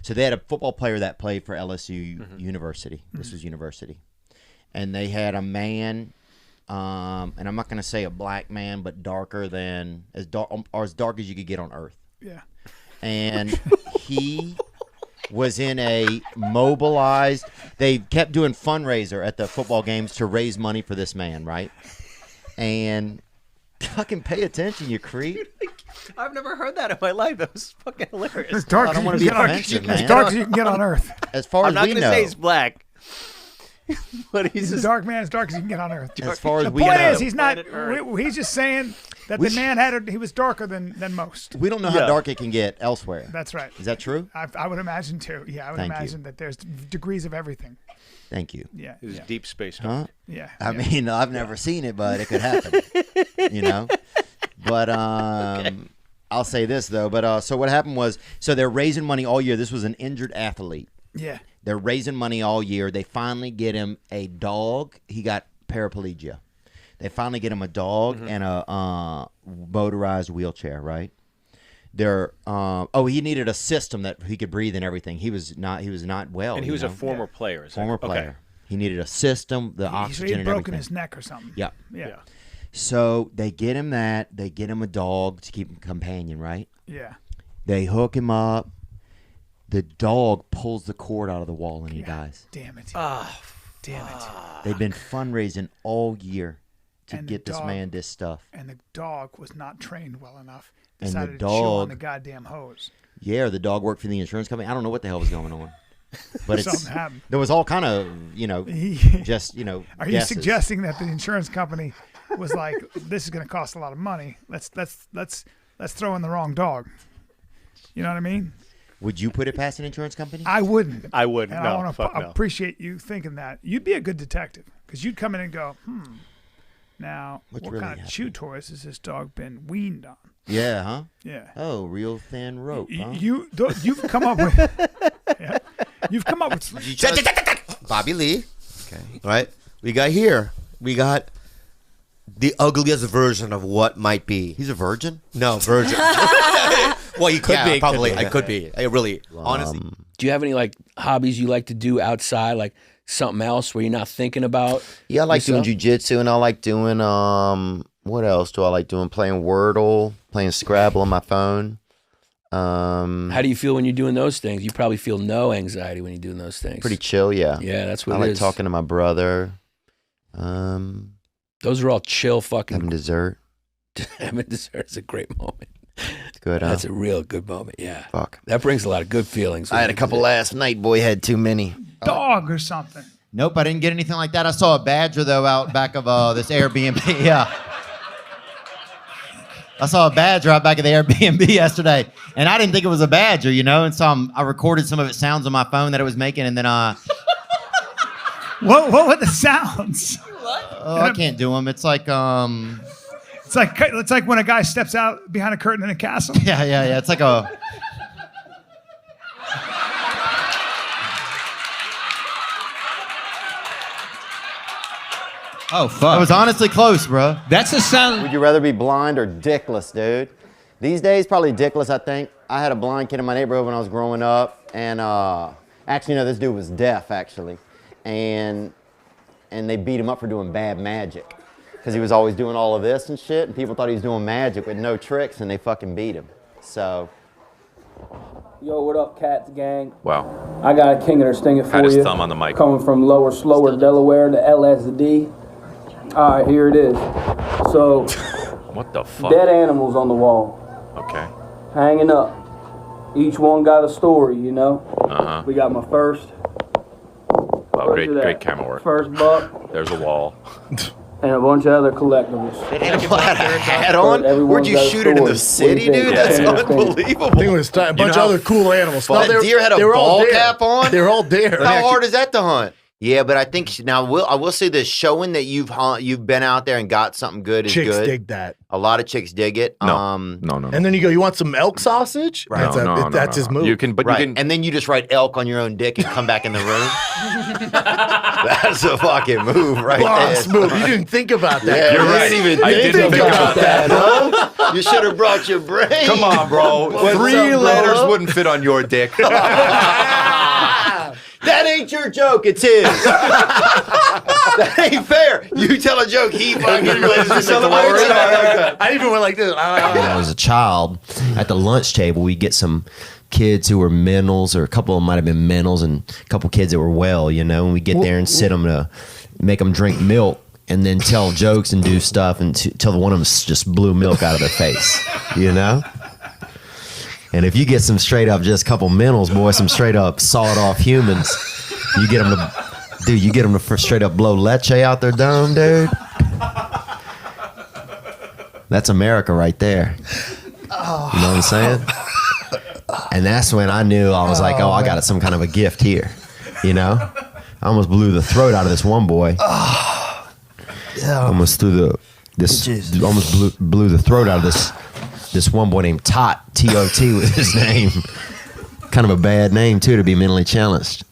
So they had a football player that played for LSU University. This was University. And they had a man, and I'm not going to say a black man, but darker than, as dark as you could get on Earth. Yeah. And he was in a mobilized, they kept doing fundraiser at the football games to raise money for this man, right? And fucking pay attention, you creep. I've never heard that in my life. That was fucking hilarious. As dark I don't want to be offensive, man. As dark as you can get on Earth. As far I'm as not we going to know. say he's black. But He's a dark man, as dark as you can get on Earth. As far as The we point know. is, he's not. He's just saying that the man he was darker than most. We don't know how dark it can get elsewhere. That's right. Is that true? I would imagine too. Yeah, I would imagine that there's degrees of everything. Thank you. Yeah. It was deep space. Huh? Yeah. I mean, I've never seen it, but it could happen. You know? But I'll say this, though. But so what happened was, so they're raising money all year. This was an injured athlete. Yeah. They're raising money all year. They finally get him a dog. He got paraplegia. They finally get him a dog and a motorized wheelchair, right? They're he needed a system that he could breathe and everything. He was not well. And he was a former player. Is former player. Okay. He needed a system, the oxygen He'd and broken everything. his neck or something. Yeah. Yeah. So they get him that. They get him a dog to keep him companion, right? Yeah. They hook him up. The dog pulls the cord out of the wall and he dies. Damn it. Damn it. They've been fundraising all year to get this man this stuff. And the dog was not trained well enough. And the Decided to chew on dog, the goddamn hose. yeah, or the dog worked for the insurance company. I don't know what the hell was going on. But Something happened. There was all kind of, just, Are you suggesting that the insurance company was like, this is going to cost a lot of money. Let's throw in the wrong dog. You know what I mean? Would you put it past an insurance company? I wouldn't. I wouldn't. And No, I want to no. appreciate you thinking that. You'd be a good detective because you'd come in and go, now what really kind of chew toys has this dog been weaned on? Yeah, huh? Yeah. Oh, real thin rope, huh? You've come up with. Yeah, you've come up with. Bobby Lee. Okay. Right? We got the ugliest version of what might be. He's a virgin? No, virgin. Well, you could be. Probably. Could be. I could be. I really, honestly. Do you have any like hobbies you like to do outside, like something else where you're not thinking about? Yeah, I like yourself? doing jujitsu, and I like doing what else do I like doing? Playing Wordle, playing Scrabble on my phone. How do you feel when you're doing those things? You probably feel no anxiety when you're doing those things. Pretty chill, yeah. Yeah, that's what I it like is. talking to my brother. Those are all chill fucking. Having dessert. Having dessert is a great moment. It's good, huh? That's a real good moment, yeah. Fuck. That brings a lot of good feelings. I had a couple last night, boy, had too many. Dog or something. Nope, I didn't get anything like that. I saw a badger, though, out back of this Airbnb. Yeah. I saw a badger out back of the Airbnb yesterday, and I didn't think it was a badger, and so I recorded some of its sounds on my phone that it was making, and then What were the sounds? I can't do them. It's like It's like when a guy steps out behind a curtain in a castle. yeah. It's like a. Oh, fuck. It was honestly close, bro. That's a sound. Would you rather be blind or dickless, dude? These days, probably dickless, I think. I had a blind kid in my neighborhood when I was growing up, and actually, this dude was deaf, actually. And they beat him up for doing bad magic. Because he was always doing all of this and shit, and people thought he was doing magic with no tricks, and they fucking beat him. So. Yo, what up, Cats gang? Wow. I got a king of their stinger for I just you. thumb on the mic. Coming from lower, slower Delaware to LSD. All right, here it is. So, What the fuck? dead animals on the wall, Okay. hanging up. Each one got a story, Uh-huh. We got my first. Wow, great camera work. First buck There's a wall. and a bunch of other collectibles. Animal had a hat on? Everyone's Where'd you got a shoot it in the story. What do city, you think? dude? That's Yeah. unbelievable. I think it was a bunch of other cool animals. That deer had a ball cap on? They were all there. How hard is that to hunt? Yeah, but I think now I will say this: showing that you've been out there and got something good is Chicks good. dig that. A lot of chicks dig it. No. And then you want some elk sausage? Right. That's his move. You can, but Right. you can. And then you just write elk on your own dick and come back in the room. That's a fucking move, right Boss there. move. You didn't think about that. Yeah, You're you right. didn't even I think didn't about that, huh? You should have brought your brain. Come on, bro. Three letters wouldn't fit on your dick. That ain't your joke, it's his. That ain't fair. You tell a joke, he fucking lives in the glory. I even went like this. When I was a child, at the lunch table, we get some kids who were mentals, or a couple of them might have been mentals, and a couple kids that were well, you know, and we get there and sit them to make them drink milk and then tell jokes and do stuff until one of them just blew milk out of their face, you know? And if you get some straight up, just a couple mentals, boy, some straight up sawed off humans, you get them to straight up blow leche out their dome, dude. That's America right there. You know what I'm saying? And that's when I knew, I was like, oh, I got some kind of a gift here, you know? I almost blew the throat out of this one boy. Almost blew the throat out of this one boy named Tot. T-O-T was his name. Kind of a bad name too, to be mentally challenged,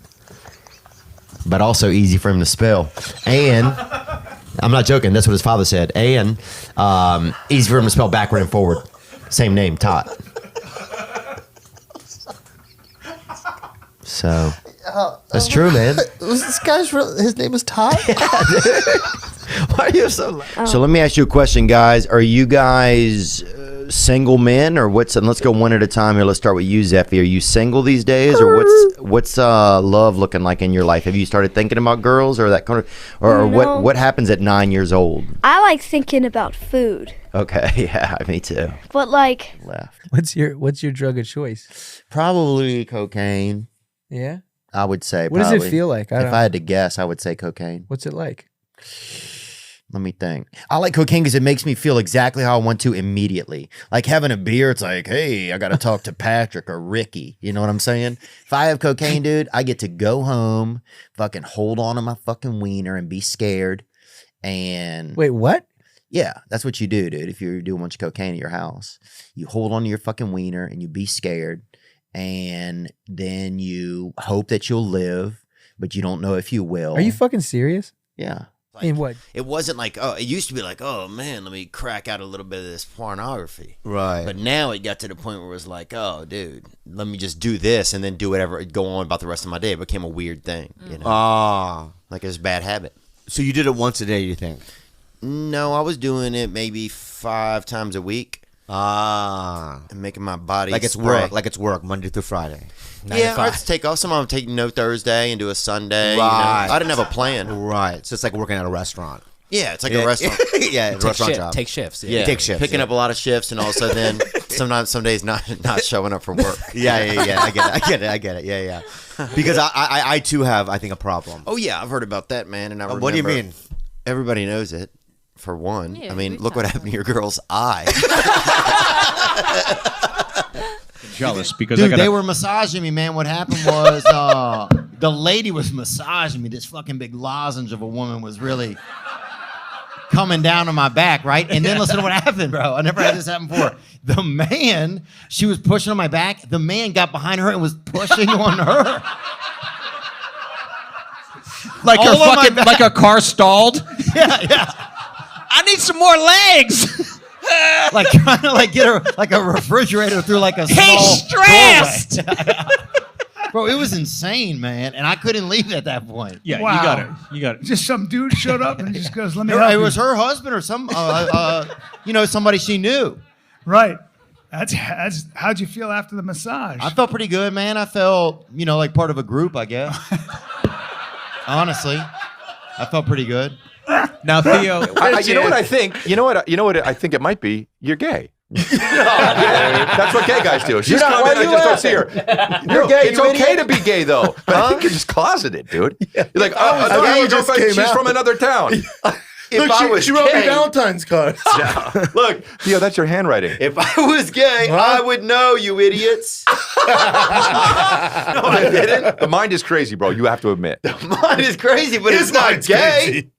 but also easy for him to spell. And I'm not joking, that's what his father said. And easy for him to spell backward and forward. Same name, Tot. So that's true, man. Was this guy's his name was Todd? Why are you so loud? So let me ask you a question, guys. Are you guys single men, or what's? And let's go one at a time here. Let's start with you, Zeffy. Are you single these days, or what's love looking like in your life? Have you started thinking about girls, or that kind of, or No. what happens at 9 years old? I like thinking about food, Okay, yeah, me too. but like Left. What's your drug of choice? Probably cocaine. Yeah. I would say. What does probably. it feel like? If I had to guess, I would say cocaine. What's it like? Let me think. I like cocaine because it makes me feel exactly how I want to immediately. Like having a beer, it's like, hey, I got to talk to Patrick or Ricky. You know what I'm saying? If I have cocaine, dude, I get to go home, fucking hold on to my fucking wiener and be scared. And Wait, what? yeah, that's what you do, dude. If you're doing a bunch of cocaine at your house, you hold on to your fucking wiener and you be scared. And then you hope that you'll live, but you don't know if you will. Are you fucking serious? Yeah. I mean, what? It wasn't like, oh, it used to be like, oh man, let me crack out a little bit of this pornography. Right. But now it got to the point where it was like, oh, dude, let me just do this and then do whatever, go on about the rest of my day. It became a weird thing, you know? Like it's a bad habit. So you did it once a day, you think? No, I was doing it maybe 5 times a week. And making my body like it's spray. work, Monday through Friday. Yeah, I just take off. Some of them take no Thursday and do a Sunday. Right. You know? I didn't have a plan. Right. So it's like working at a restaurant. Yeah, it's like a restaurant. Yeah, a restaurant job. Take shifts. Yeah, take shifts. Picking up a lot of shifts, and also then sometimes some days not showing up for work. Yeah. I get it. Yeah. Because I too have, I think, a problem. Oh yeah, I've heard about that, man. And I remember, What do you mean? Everybody knows it. For one, Yeah, I mean, we look what talked happened to your girl's eye. Jealous because Dude, they were massaging me, man. What happened was the lady was massaging me. This fucking big lozenge of a woman was really coming down on my back, right? And then listen to what happened, bro. I never had this happen before. The man, she was pushing on my back. The man got behind her and was pushing on her. like All on my back. like a car stalled. Yeah. I need some more legs. Like trying to like get her like a refrigerator through like a small He's stressed. doorway. Bro, it was insane, man, and I couldn't leave at that point. Yeah, Wow. you got it. Just some dude showed up and just goes, "Let me help It you." was her husband or some, somebody she knew. Right. That's how'd you feel after the massage? I felt pretty good, man. I felt, like part of a group, I guess. Honestly, I felt pretty good. Now, Theo, you know what I think? You know what I think it might be? You're gay. That's what gay guys do. She's coming, I just don't see her. You're gay. It's okay to be gay, though. But I think you're just closeted, dude. You're like, she's from another town. Look, she wrote me Valentine's cards. Yeah. Look, Theo, that's your handwriting. If I was gay, I would know, you idiots. No, I didn't. The mind is crazy, bro. You have to admit. The mind is crazy, but it's not gay. Crazy.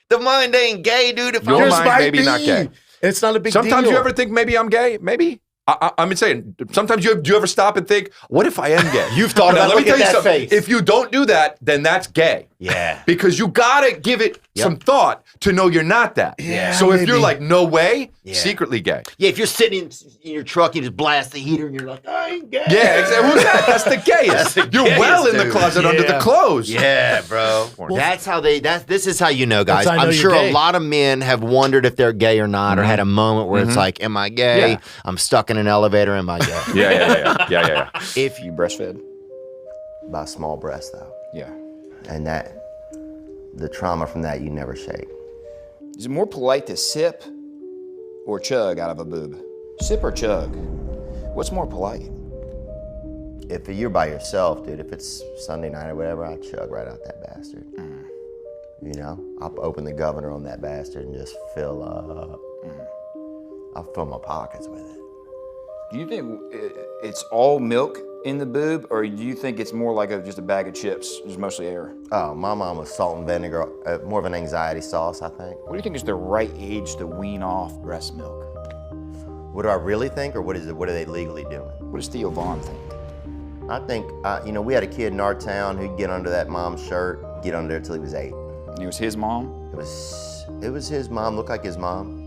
The mind ain't gay, dude. If Your mind maybe not gay. It's not a big deal. Sometimes you ever think maybe I'm gay? Maybe. I'm saying, sometimes do you ever stop and think, what if I am gay? You've thought about let me tell you that something. face. If you don't do that, then that's gay. Yeah. Because you gotta give it some thought to know you're not that. Yeah. So if you're Maybe. like, no way, secretly gay. Yeah, if you're sitting in your truck, you just blast the heater, and you're like, I ain't gay. Yeah, exactly. Who's that? That's the gayest. You're well in the closet under the clothes. Yeah, bro. That's how this is how you know, guys. That's how I know I'm you're sure gay. a lot of men have wondered if they're gay or not, or had a moment where it's like, am I gay? Yeah. I'm stuck in an elevator, am I gay? Yeah. If You breastfed? By small breasts, though. Yeah. And the trauma from that, you never shake. Is it more polite to sip or chug out of a boob? Sip or chug? What's more polite? If you're by yourself, dude, if it's Sunday night or whatever, I chug right out that bastard. You know, I'll open the governor on that bastard and just fill up. I'll fill my pockets with it. Do you think it's all milk in the boob, or do you think it's more like just a bag of chips, just mostly air? Oh, my mom was salt and vinegar, more of an anxiety sauce, I think. What do you think is the right age to wean off breast milk? What do I really think, or what are they legally doing? What does Theo Vaughn think? I think, we had a kid in our town who'd get under that mom's shirt, get under it till he was 8. And it was his mom? It was his mom, looked like his mom.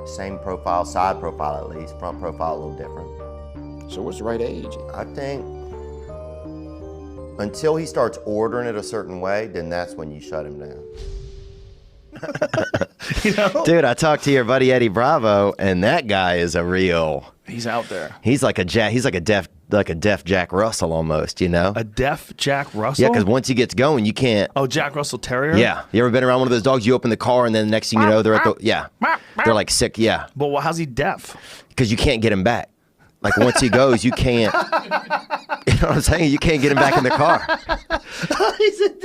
Same profile, side profile at least, front profile a little different. So what's the right age? I think until he starts ordering it a certain way, then that's when you shut him down. Dude, I talked to your buddy Eddie Bravo, and that guy is a real. He's out there. He's like a deaf Jack Russell almost, you know? A deaf Jack Russell? Yeah, because once he gets going, you can't. Oh, Jack Russell Terrier? Yeah. You ever been around one of those dogs? You open the car, and then the next thing you know, they're at the. Yeah. They're like sick. Yeah. But how's he deaf? Because you can't get him back. Like once he goes, you can't. You know what I'm saying? You can't get him back in the car.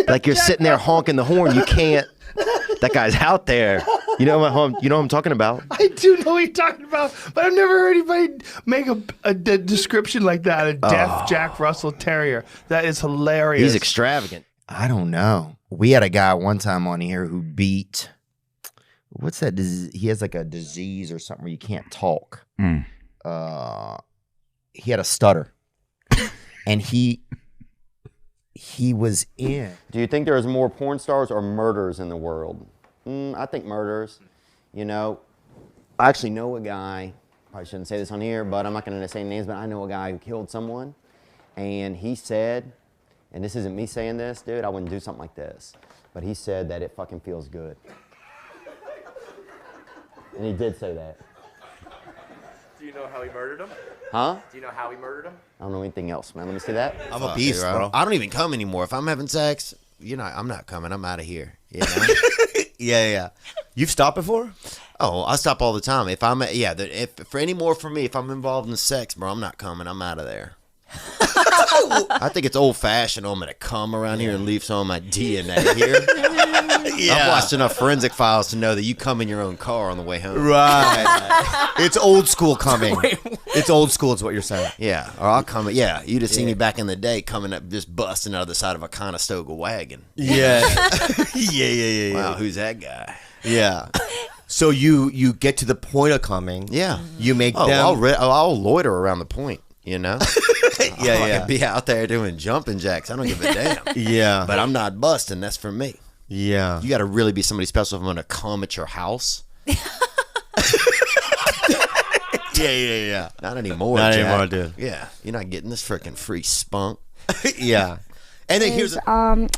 Like you're sitting there honking the horn. You can't. That guy's out there. You know what I'm talking about. I do know what you're talking about, but I've never heard anybody make a description like that. A deaf Jack Russell Terrier. That is hilarious. He's extravagant. I don't know. We had a guy one time on here who beat. What's that? He has like a disease or something where you can't talk. He had a stutter, and he was in. Do you think there's more porn stars or murderers in the world? I think murderers. You know, I actually know a guy, probably shouldn't say this on here, but I'm not going to say names, but I know a guy who killed someone, and he said, and this isn't me saying this, dude, I wouldn't do something like this, but he said that it fucking feels good. And he did say that. Do you know how he murdered him? Huh? Do you know how he murdered him? I don't know anything else, man. Let me see that. I'm a beast, bro. I don't even come anymore. If I'm having sex, I'm not coming. I'm out of here. You know? Yeah. You've stopped before? Oh, I stop all the time. If I'm, if for any more for me, if I'm involved in sex, bro, I'm not coming. I'm out of there. I think it's old fashioned. I'm gonna come around here and leave some of my DNA here. I've watched enough forensic files to know that you come in your own car on the way home. Right. It's old school coming. It's old school is what you're saying. Yeah. Or I'll come. Yeah. You'd have seen me back in the day coming up, just busting out of the side of a Conestoga wagon. Yeah. Yeah. Wow. Who's that guy? Yeah. So you get to the point of coming. Yeah. You make them. I'll loiter around the point. You know? Yeah. I could be out there doing jumping jacks. I don't give a damn. Yeah. But I'm not busting. That's for me. Yeah. You got to really be somebody special if I'm going to come at your house. Yeah. Not anymore, Not Jack. anymore, dude. Yeah. You're not getting this freaking free spunk. Yeah. And then here's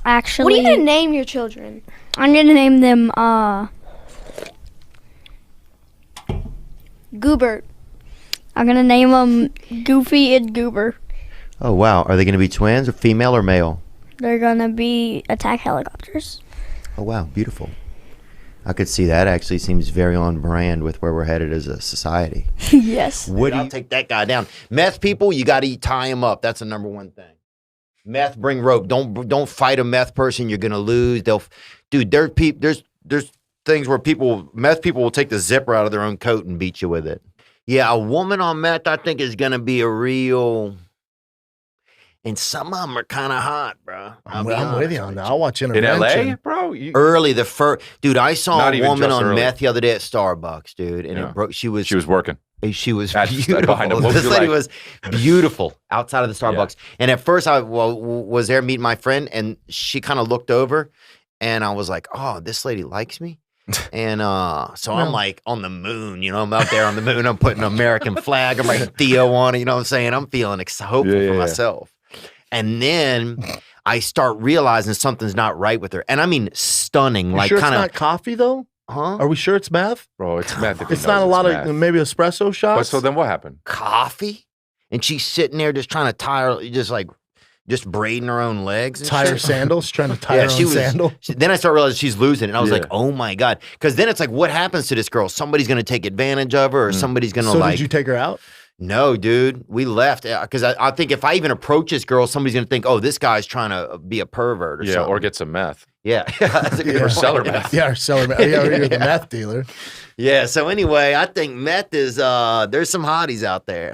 actually. What are you gonna name your children? I'm gonna name them Goobert. I'm gonna name them Goofy and Goober. Oh, wow. Are they going to be twins or female or male? They're gonna be attack helicopters. Oh, wow. Beautiful. I could see that. Actually seems very on brand with where we're headed as a society. Yes. I'll take that guy down. Meth people, you got to tie him up. That's the number one thing. Meth, bring rope. Don't fight a meth person. You're gonna lose. There's things where meth people will take the zipper out of their own coat and beat you with it. Yeah, a woman on meth, I think, is gonna be a real. And some of them are kind of hot, bro. I'm with you on that. I'll watch In Intervention. LA, bro? Early, dude, I saw Not a even woman just on early. meth the other day at Starbucks, dude, and Yeah. it broke. She was working. She was Behind beautiful. him. What was This you lady like? was beautiful outside of the Starbucks. And at first, I was there meeting my friend, and she kind of looked over, And I was like, oh, this lady likes me. And so I'm like on the moon, you know, I'm out there on the moon. I'm putting an American flag. I'm writing Theo on it. You know what I'm saying? I'm feeling hopeful for myself. And then I start realizing something's not right with her. And I mean, stunning. Like, sure kind of it's not coffee though? Huh? Are we sure it's meth? Bro, it's meth. If It's not a lot of maybe espresso shots. But so then what happened? Coffee? And she's sitting there just trying to tie her, just braiding her own legs. And Tie her shit. sandals, trying to tie her own sandal. Then I start realizing she's losing it. And I was like, oh my God. Because then it's like, what happens to this girl? Somebody's going to take advantage of her or somebody's going to So did you take her out? No, dude. We left. Because I think if I even approach this girl, somebody's going to think, oh, this guy's trying to be a pervert or something. Or get some meth. Yeah. Or sell her meth. Yeah, or sell her meth. Yeah, or you're the meth dealer. Yeah, so anyway, I think meth is, there's some hotties out there.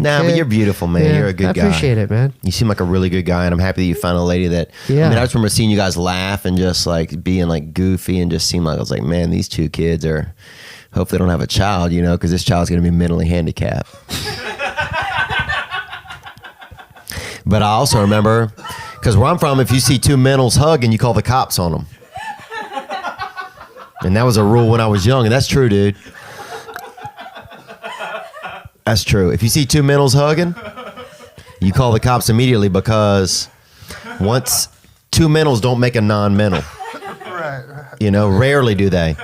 Nah, but you're beautiful, man. Yeah, You're a good I guy. appreciate it, man. You seem like a really good guy, and I'm happy that you found a lady that. Yeah. I mean, I just remember seeing you guys laugh and just like being like goofy and just seemed like I was like, man, these two kids are. Hope they don't have a child, you know, because this child's going to be mentally handicapped. But I also remember, because where I'm from, if you see two mentals hugging, you call the cops on them. And that was a rule when I was young, and that's true, dude. That's true. If you see two mentals hugging, you call the cops immediately because once two mentals don't make a non-mental. Right. You know, rarely do they.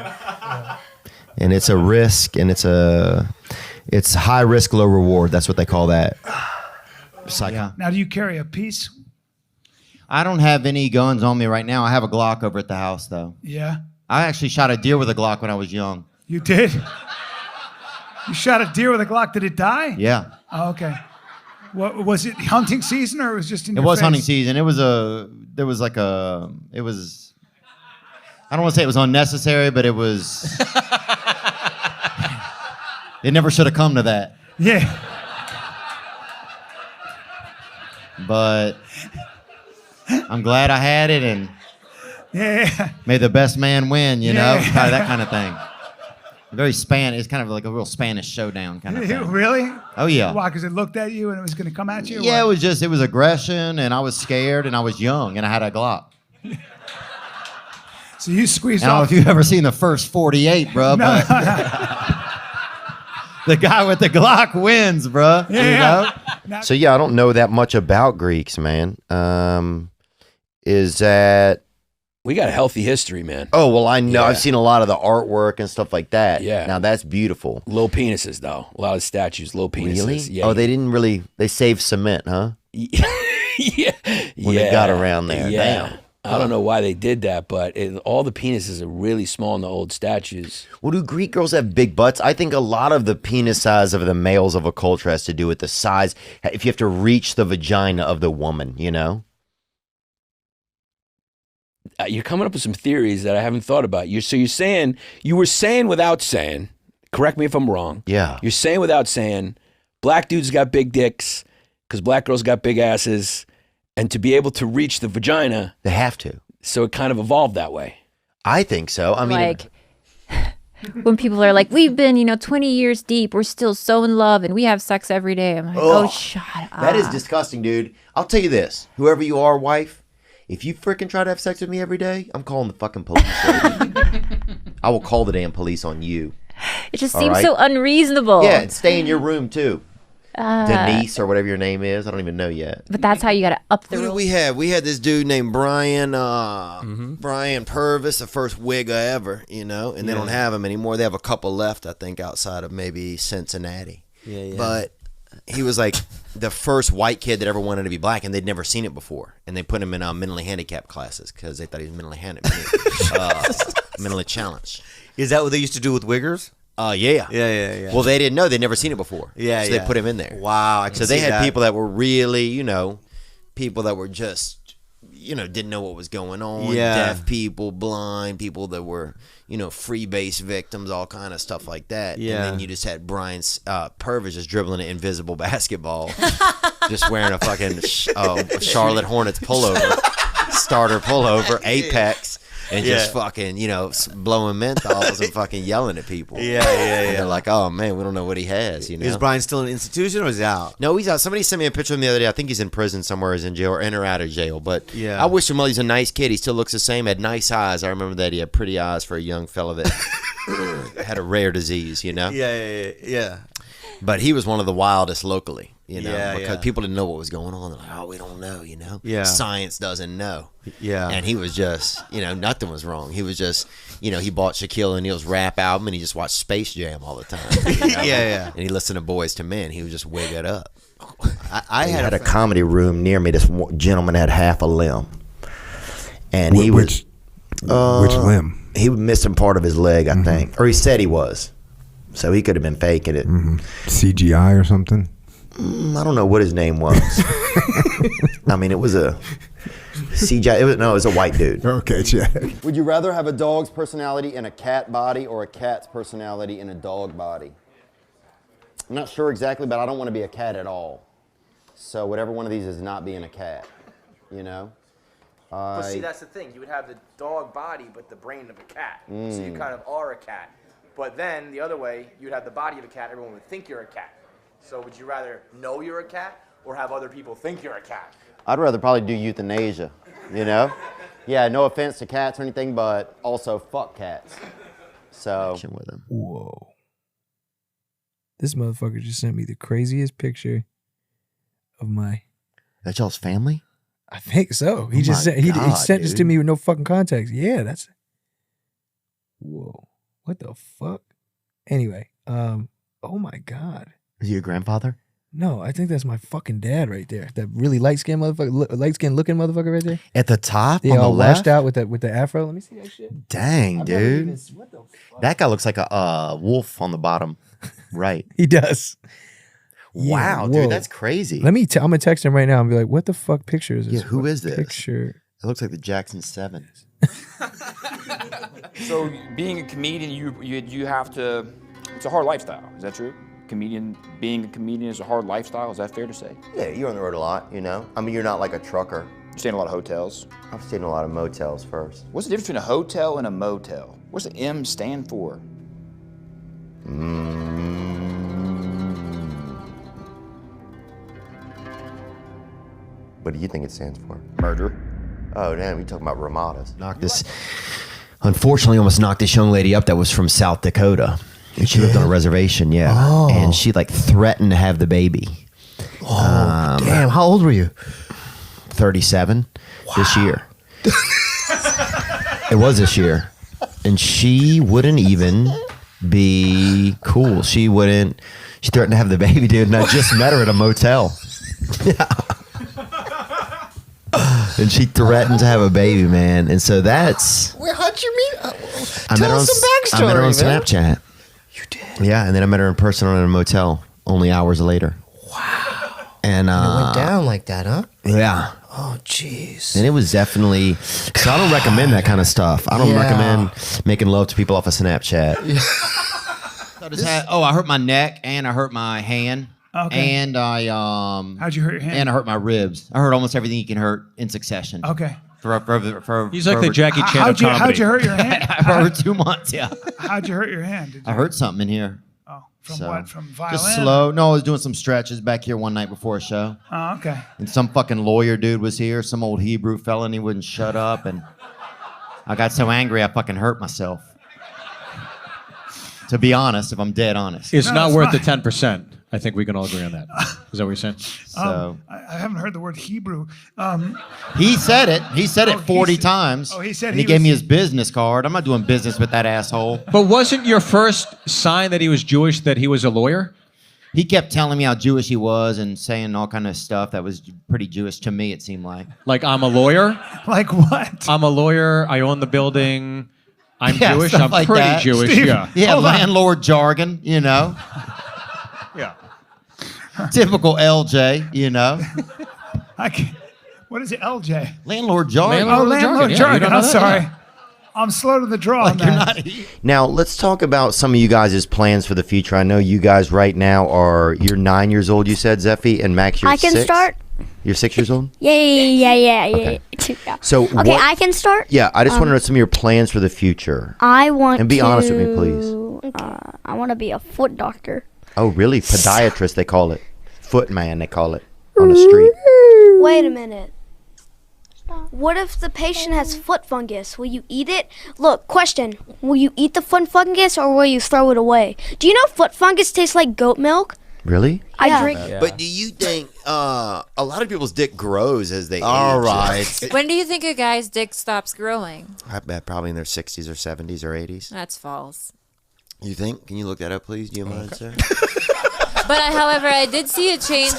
And it's a risk, and it's high risk, low reward. That's what they call that. Yeah. Now, do you carry a piece? I don't have any guns on me right now. I have a Glock over at the house, though. Yeah. I actually shot a deer with a Glock when I was young. You did? You shot a deer with a Glock. Did it die? Yeah. Oh, okay. What was it? Hunting season, or it was just in It your was face? hunting season. I don't want to say it was unnecessary, but it was. It never should have come to that. Yeah. But I'm glad I had it, and may the best man win, you know? Kind of that kind of thing. Very Spanish. It's kind of like a real Spanish showdown kind of thing. Really? Oh, yeah. Why? Because it looked at you and it was going to come at you? Yeah, it was aggression, and I was scared, and I was young, and I had a Glock. So you squeezed I don't know off. if you've ever seen the first 48, bro. No. But the guy with the Glock wins, bro. Yeah. You know? So yeah, I don't know that much about Greeks, man. Is that we got a healthy history, man. Oh well, I know. Yeah. I've seen a lot of the artwork and stuff like that. Yeah. Now that's beautiful. Low penises, though. A lot of statues, low penises. Really? Yeah. Oh, they didn't really. They saved cement, huh? Yeah. When they got around there. Yeah. Damn. I don't know why they did that, but all the penises are really small in the old statues. Well, do Greek girls have big butts? I think a lot of the penis size of the males of a culture has to do with the size. If you have to reach the vagina of the woman, you know? You're coming up with some theories that I haven't thought about. You were saying without saying, correct me if I'm wrong. Yeah. You're saying without saying, black dudes got big dicks because black girls got big asses. And to be able to reach the vagina, they have to. So it kind of evolved that way. I think so. I mean, like when people are like, we've been, 20 years deep, we're still so in love and we have sex every day. I'm like, oh, shut up. That is disgusting, dude. I'll tell you this. Whoever you are, wife, if you freaking try to have sex with me every day, I'm calling the fucking police. I will call the damn police on you. It just seems so unreasonable. Yeah, and stay in your room too. Uh, Denise or whatever your name is. I don't even know yet. But that's how you got to up the Who did rules. we have? We had this dude named Brian, Brian Purvis, the first wigger ever, and they don't have him anymore. They have a couple left, I think, outside of maybe Cincinnati. Yeah. But he was like the first white kid that ever wanted to be black, and they'd never seen it before. And they put him in mentally handicapped classes because they thought he was mentally challenged. Is that what they used to do with wiggers? Yeah. Yeah. Well, they didn't know. They'd never seen it before. Yeah, so they put him in there. Wow. So they had people that were really, people that were just, didn't know what was going on. Yeah. Deaf people, blind people that were, free-base victims, all kind of stuff like that. Yeah. And then you just had Brian's Purvis just dribbling an invisible basketball, just wearing a fucking Charlotte Hornets pullover, starter pullover, Apex. and just fucking, blowing menthols and fucking yelling at people. Yeah. And they're like, oh man, we don't know what he has. Is Brian still in an institution or is he out? No, he's out. Somebody sent me a picture of him the other day. I think he's in prison somewhere, he's in jail or in or out of jail. But Yeah. I wish him well. He's a nice kid. He still looks the same. Had nice eyes. I remember that he had pretty eyes for a young fella that had a rare disease. Yeah. But he was one of the wildest locally. Yeah, because yeah. people didn't know what was going on. They're like, oh, we don't know. Yeah. Science doesn't know. Yeah. And he was just, nothing was wrong. He was just, he bought Shaquille O'Neal's rap album and he just watched Space Jam all the time. Yeah. And he listened to Boys to Men. He would just wig it up. I had a comedy room near me. This gentleman had half a limb, and he was which limb? He was missing part of his leg, I think, or he said he was. So he could have been faking it. CGI or something. I don't know what his name was. I mean, it was a CGI. It was a white dude. Okay, check. Would you rather have a dog's personality in a cat body or a cat's personality in a dog body? I'm not sure exactly, but I don't want to be a cat at all. So whatever one of these is not being a cat, But see, that's the thing. You would have the dog body, but the brain of a cat. So you kind of are a cat. But then the other way, you'd have the body of a cat. Everyone would think you're a cat. So would you rather know you're a cat or have other people think you're a cat? I'd rather probably do euthanasia, Yeah, no offense to cats or anything, but also fuck cats. So. Whoa. This motherfucker just sent me the craziest picture of my. That's y'all's family? I think so. He just sent, he sent this to me with no fucking context. Yeah, that's. Whoa. What the fuck? Anyway, oh my God. Is he your grandfather? No, I think that's my fucking dad right there. That really light-skinned motherfucker, light-skinned looking motherfucker right there. At the top, Yeah, on the all left? washed out with the afro. Let me see that shit. Dang, I've never dude. even- what the fuck? That guy looks like a wolf on the bottom right. He does. Wow, Yeah, dude, whoa. that's crazy. I'm gonna text him right now and be like, "What the fuck picture is this? Yeah, who What is this? Picture. It looks like the Jackson 7. So being a comedian, you have to. It's a hard lifestyle. Is that true? Being a comedian is a hard lifestyle. Is that fair to say? Yeah, you're on the road a lot, I mean, you're not like a trucker. You stay in a lot of hotels. I've stayed in a lot of motels first. What's the difference between a hotel and a motel? What's the M stand for? What do you think it stands for? Murder. Oh, damn, you're talking about Ramadas. Unfortunately, almost knocked this young lady up that was from South Dakota. And she lived on a reservation, yeah. Oh. And she threatened to have the baby. Oh, damn. How old were you? 37 this year. It was this year. And she wouldn't even be cool. She threatened to have the baby, dude. And I just met her at a motel. And she threatened to have a baby, man. And so that's... Where, how'd you meet? I met her on Snapchat. You did? Yeah, and then I met her in person in a motel only hours later. Wow. And it went down like that, huh? Yeah. Oh, jeez. And it was definitely... So I don't recommend that kind of stuff. I don't recommend making love to people off of Snapchat. I hurt my neck and I hurt my hand. Okay. And I How'd you hurt your hand? And I hurt my ribs. I hurt almost everything you can hurt in succession. Okay. He's like the Jackie Chan of comedy. How'd you hurt your hand? For 2 months, yeah. How'd you hurt your hand? I hurt something in here. Oh, from what? From violin? Just slow. No, I was doing some stretches back here one night before a show. Oh, okay. And some fucking lawyer dude was here, some old Hebrew fella, and he wouldn't shut up. And I got so angry I fucking hurt myself. To be honest, if I'm dead honest. It's not worth the 10%. I think we can all agree on that. Is that what you're saying? So I haven't heard the word Hebrew. he said it. He said it 40 times. Oh, he said and he gave me his business card. I'm not doing business with that asshole. But wasn't your first sign that he was Jewish that he was a lawyer? He kept telling me how Jewish he was and saying all kind of stuff that was pretty Jewish to me, it seemed like. Like, I'm a lawyer? Like what? I'm a lawyer. I own the building. I'm Yeah, Jewish. stuff I'm like pretty that. Jewish. Steve, Yeah. Yeah, landlord jargon, Yeah. Typical LJ, What is it, LJ? Landlord jargon. Landlord jargon. I'm sorry. I'm slow to the draw on that. Now, let's talk about some of you guys' plans for the future. I know you guys right now you're 9 years old, you said, Zeffy, and Max, you're I can 6? start. You're 6 years old? Yeah. So Okay, what- I can start. Yeah, I just want to know some of your plans for the future. I want And be to, honest with me, please. I want to be a foot doctor. Oh, really? Podiatrist, they call it. Footman, they call it on the street. Wait a minute. What if the patient has foot fungus? Will you eat it? Look, question. Will you eat the foot fungus or will you throw it away? Do you know foot fungus tastes like goat milk? Really? I drink. But do you think a lot of people's dick grows as they All age? right. When do you think a guy's dick stops growing? I bet probably in their 60s or 70s or 80s. That's false. You think? Can you look that up, please? Do you mind, sir? But however, I did see a change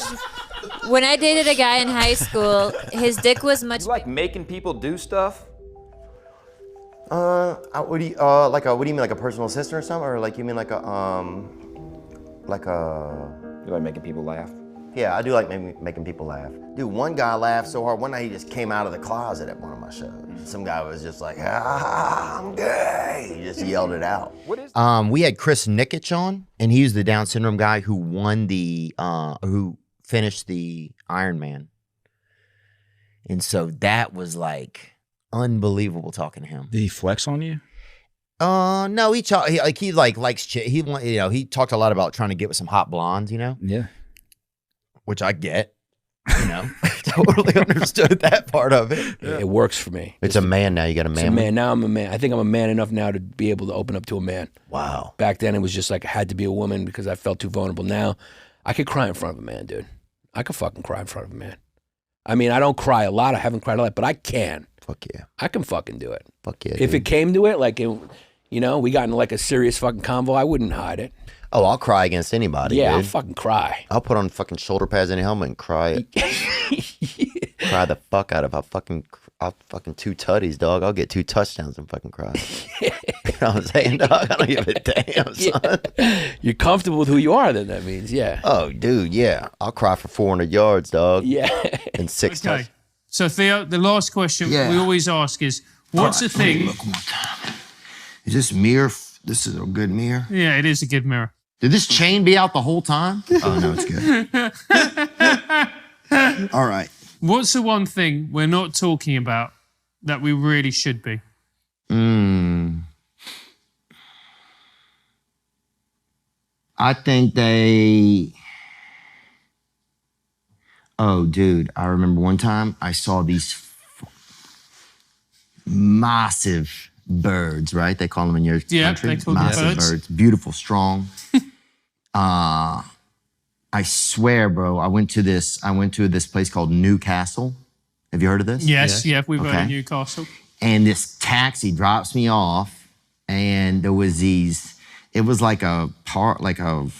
when I dated a guy in high school. His dick was much. You like making people do stuff? What do you what do you mean, like a personal assistant or something, or like you mean like a You like making people laugh? Yeah, I do like making people laugh. Dude, one guy laughed so hard. One night he just came out of the closet at one of my shows. Some guy was just like, I'm gay. He just yelled it out. We had Chris Nikic on, and he was the Down syndrome guy who won who finished the Ironman. And so that was like unbelievable talking to him. Did he flex on you? No, he likes chick. He talked a lot about trying to get with some hot blondes, Yeah. Which I get, totally understood that part of it. It works for me. It's a man now. You got a It's man. a man. Now I'm a man. I think I'm a man enough now to be able to open up to a man. Wow. Back then it was just like I had to be a woman because I felt too vulnerable. Now I could cry in front of a man, dude. I could fucking cry in front of a man. I mean, I don't cry a lot. I haven't cried a lot, but I can. Fuck yeah. I can fucking do it. Fuck yeah. If dude. it came to it, like, we got into like a serious fucking convo, I wouldn't hide it. Oh, I'll cry against anybody. Yeah, dude. I'll fucking cry. I'll put on fucking shoulder pads and a helmet and cry it. Cry the fuck out of. I'll fucking 2 tutties, dog. I'll get 2 touchdowns and fucking cry. You know what I'm saying, dog? I don't give a damn, son. You're comfortable with who you are, then that means, yeah. Oh, dude, yeah. I'll cry for 400 yards, dog. Yeah. And 6 Okay. touchdowns. So Theo, the last question Yeah. we always ask is, what's the thing? Look one time. Is this mirror? This is a good mirror. Yeah, it is a good mirror. Did this chain be out the whole time? Oh no, it's good. All right. What's the one thing we're not talking about that we really should be? I think they. Oh, dude! I remember one time I saw these massive birds. Right? They call them in your country. they call them massive birds. Beautiful, strong. I swear, bro. I went to this place called Newcastle. Have you heard of this? Yes, yeah, we've heard Okay. of Newcastle. And this taxi drops me off, and there was these. It was like a part, I don't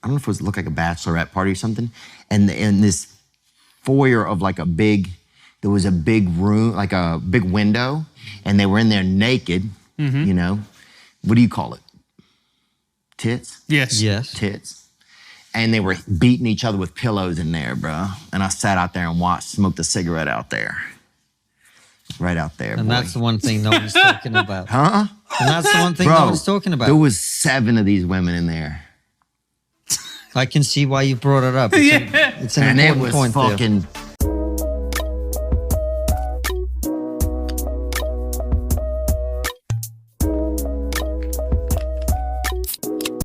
know if it looked like a bachelorette party or something. And in this foyer of like there was a big room, like a big window, and they were in there naked. Mhm. You know, what do you call it? Tits. Yes. Tits. And they were beating each other with pillows in there, bro. And I sat out there and smoked a cigarette out there. Right out there, And boy. that's the one thing nobody's talking about. Huh? And that's the one thing Bro, nobody's talking about. There was 7 of these women in there. I can see why you brought it up. It's an And it important was point, Theo. fucking